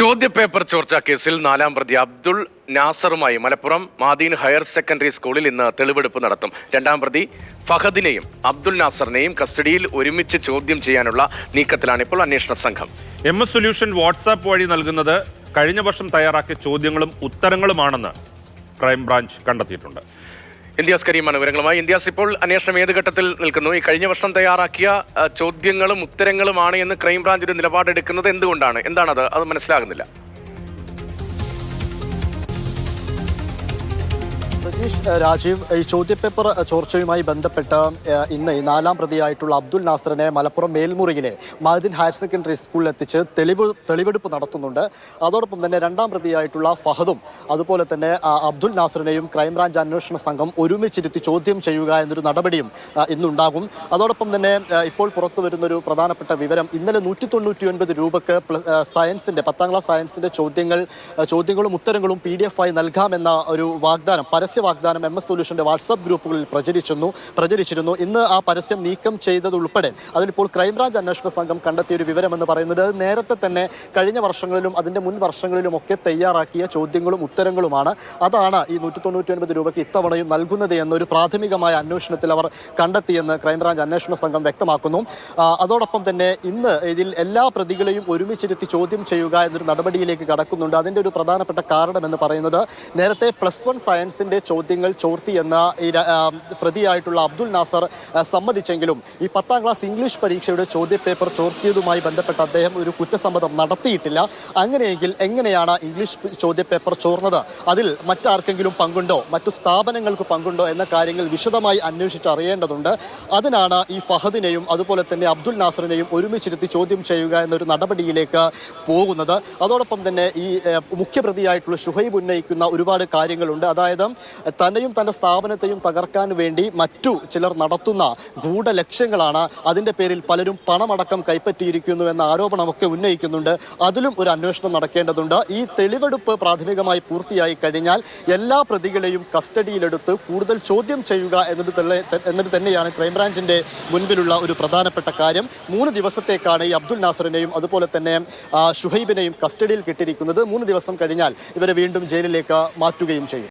ചോദ്യപേപ്പർ ചോർച്ചാ കേസിൽ നാലാം പ്രതി അബ്ദുൾ നാസറുമായി മലപ്പുറം മാദീൻ ഹയർ സെക്കൻഡറി സ്കൂളിൽ ഇന്ന് തെളിവെടുപ്പ് നടത്തും. രണ്ടാം പ്രതി ഫഹദിനെയും അബ്ദുൾ നാസറിനെയും കസ്റ്റഡിയിൽ ഒരുമിച്ച് ചോദ്യം ചെയ്യാനുള്ള നീക്കത്തിലാണ് ഇപ്പോൾ അന്വേഷണ സംഘം. MS സൊല്യൂഷൻ വാട്സാപ്പ് വഴി നൽകുന്നത് കഴിഞ്ഞ വർഷം തയ്യാറാക്കിയ ചോദ്യങ്ങളും ഉത്തരങ്ങളുമാണെന്ന് ക്രൈംബ്രാഞ്ച് കണ്ടെത്തിയിട്ടുണ്ട്. ഇന്ത്യാസ് കരീമാണ് വിവരങ്ങളുമായി. ഇന്ത്യാസ്, ഇപ്പോൾ അന്വേഷണം ഏത് ഘട്ടത്തിൽ നിൽക്കുന്നു? ഈ കഴിഞ്ഞ വർഷം തയ്യാറാക്കിയ ചോദ്യങ്ങളും ഉത്തരങ്ങളുമാണ് എന്ന് ക്രൈംബ്രാഞ്ച് ഒരു നിലപാടെടുക്കുന്നത് എന്തുകൊണ്ടാണ്? എന്താണത്? അത് മനസ്സിലാകുന്നില്ല. രാജീവ്, ഈ ചോദ്യപേപ്പർ ചോർച്ചയുമായി ബന്ധപ്പെട്ട് ഇന്ന് നാലാം പ്രതിയായിട്ടുള്ള അബ്ദുൾ നാസറിനെ മലപ്പുറം മേൽമുറിയിലെ മാദീൻ ഹയർ സെക്കൻഡറി സ്കൂളിൽ എത്തിച്ച് തെളിവെടുപ്പ് നടത്തുന്നുണ്ട്. അതോടൊപ്പം തന്നെ രണ്ടാം പ്രതിയായിട്ടുള്ള ഫഹദും അതുപോലെ തന്നെ അബ്ദുൾ നാസറിനെയും ക്രൈംബ്രാഞ്ച് അന്വേഷണ സംഘം ഒരുമിച്ചിരുത്തി ചോദ്യം ചെയ്യുക എന്നൊരു നടപടിയും ഇന്നുണ്ടാകും. അതോടൊപ്പം തന്നെ ഇപ്പോൾ പുറത്തു വരുന്നൊരു പ്രധാനപ്പെട്ട വിവരം, ഇന്നലെ 199 രൂപക്ക് സയൻസിൻ്റെ 10ാം ക്ലാസ് സയൻസിൻ്റെ ചോദ്യങ്ങളും ഉത്തരങ്ങളും PDF ആയി നൽകാമെന്ന ഒരു വാഗ്ദാനം, പരസ്യ വാഗ്ദാനം MS സൊല്യൂഷന്റെ വാട്സാപ്പ് ഗ്രൂപ്പുകളിൽ പ്രചരിച്ചിരുന്നു. ഇന്ന് ആ പരസ്യം നീക്കം ചെയ്തതുൾപ്പെടെ അതിലിപ്പോൾ ക്രൈംബ്രാഞ്ച് അന്വേഷണ സംഘം കണ്ടെത്തിയ ഒരു വിവരമെന്ന് പറയുന്നത് നേരത്തെ തന്നെ കഴിഞ്ഞ വർഷങ്ങളിലും അതിൻ്റെ മുൻ വർഷങ്ങളിലും ഒക്കെ തയ്യാറാക്കിയ ചോദ്യങ്ങളും ഉത്തരങ്ങളുമാണ്. അതാണ് ഈ 199 രൂപയ്ക്ക് ഇത്തവണയും നൽകുന്നത് എന്നൊരു പ്രാഥമികമായ അന്വേഷണത്തിൽ അവർ കണ്ടെത്തിയെന്ന് ക്രൈംബ്രാഞ്ച് അന്വേഷണ സംഘം വ്യക്തമാക്കുന്നു. അതോടൊപ്പം തന്നെ ഇന്ന് ഇതിൽ എല്ലാ പ്രതികളെയും ഒരുമിച്ചിരുത്തി ചോദ്യം ചെയ്യുക എന്നൊരു നടപടിയിലേക്ക് കടക്കുന്നുണ്ട്. അതിൻ്റെ ഒരു പ്രധാനപ്പെട്ട കാരണം എന്ന് പറയുന്നത് നേരത്തെ +1 സയൻസിൻ്റെ ചോദ്യങ്ങൾ ചോർത്തി എന്ന ഈ പ്രതിയായിട്ടുള്ള അബ്ദുൾ നാസർ സമ്മതിച്ചെങ്കിലും ഈ 10ാം ക്ലാസ് ഇംഗ്ലീഷ് പരീക്ഷയുടെ ചോദ്യപേപ്പർ ചോർത്തിയതുമായി ബന്ധപ്പെട്ട് അദ്ദേഹം ഒരു കുറ്റസമ്മതം നടത്തിയിട്ടില്ല. അങ്ങനെയെങ്കിൽ എങ്ങനെയാണ് ഇംഗ്ലീഷ് ചോദ്യപേപ്പർ ചോർന്നത്? അതിൽ മറ്റാർക്കെങ്കിലും പങ്കുണ്ടോ, മറ്റു സ്ഥാപനങ്ങൾക്ക് പങ്കുണ്ടോ എന്ന കാര്യങ്ങൾ വിശദമായി അന്വേഷിച്ചറിയേണ്ടതുണ്ട്. അതിനാണ് ഈ ഫഹദിനെയും അതുപോലെ തന്നെ അബ്ദുൾ നാസറിനെയും ഒരുമിച്ചിരുത്തി ചോദ്യം ചെയ്യുക എന്നൊരു നടപടിയിലേക്ക് പോകുന്നത്. അതോടൊപ്പം തന്നെ ഈ മുഖ്യപ്രതിയായിട്ടുള്ള ഷുഹൈബ് ഉന്നയിക്കുന്ന ഒരുപാട് കാര്യങ്ങളുണ്ട്. അതായത് തന്നെയും തൻ്റെ സ്ഥാപനത്തെയും തകർക്കാൻ വേണ്ടി മറ്റു ചിലർ നടത്തുന്ന ഗൂഢലക്ഷ്യങ്ങളാണ്. അതിൻ്റെ പേരിൽ പലരും പണമടക്കം കൈപ്പറ്റിയിരിക്കുന്നു എന്ന ആരോപണമൊക്കെ ഉന്നയിക്കുന്നുണ്ട്. അതിലും ഒരു അന്വേഷണം നടക്കേണ്ടതുണ്ട്. ഈ തെളിവെടുപ്പ് പ്രാഥമികമായി പൂർത്തിയായി കഴിഞ്ഞാൽ എല്ലാ പ്രതികളെയും കസ്റ്റഡിയിലെടുത്ത് കൂടുതൽ ചോദ്യം ചെയ്യുക എന്നത് തന്നെയാണ് ക്രൈംബ്രാഞ്ചിൻ്റെ മുൻപിലുള്ള ഒരു പ്രധാനപ്പെട്ട കാര്യം. 3 ദിവസത്തേക്കാണ് ഈ അബ്ദുൾ നാസറിനെയും അതുപോലെ തന്നെ ഷുഹൈബിനെയും കസ്റ്റഡിയിൽ കിട്ടിയിരിക്കുന്നത്. 3 ദിവസം കഴിഞ്ഞാൽ ഇവരെ വീണ്ടും ജയിലിലേക്ക് മാറ്റുകയും ചെയ്യും.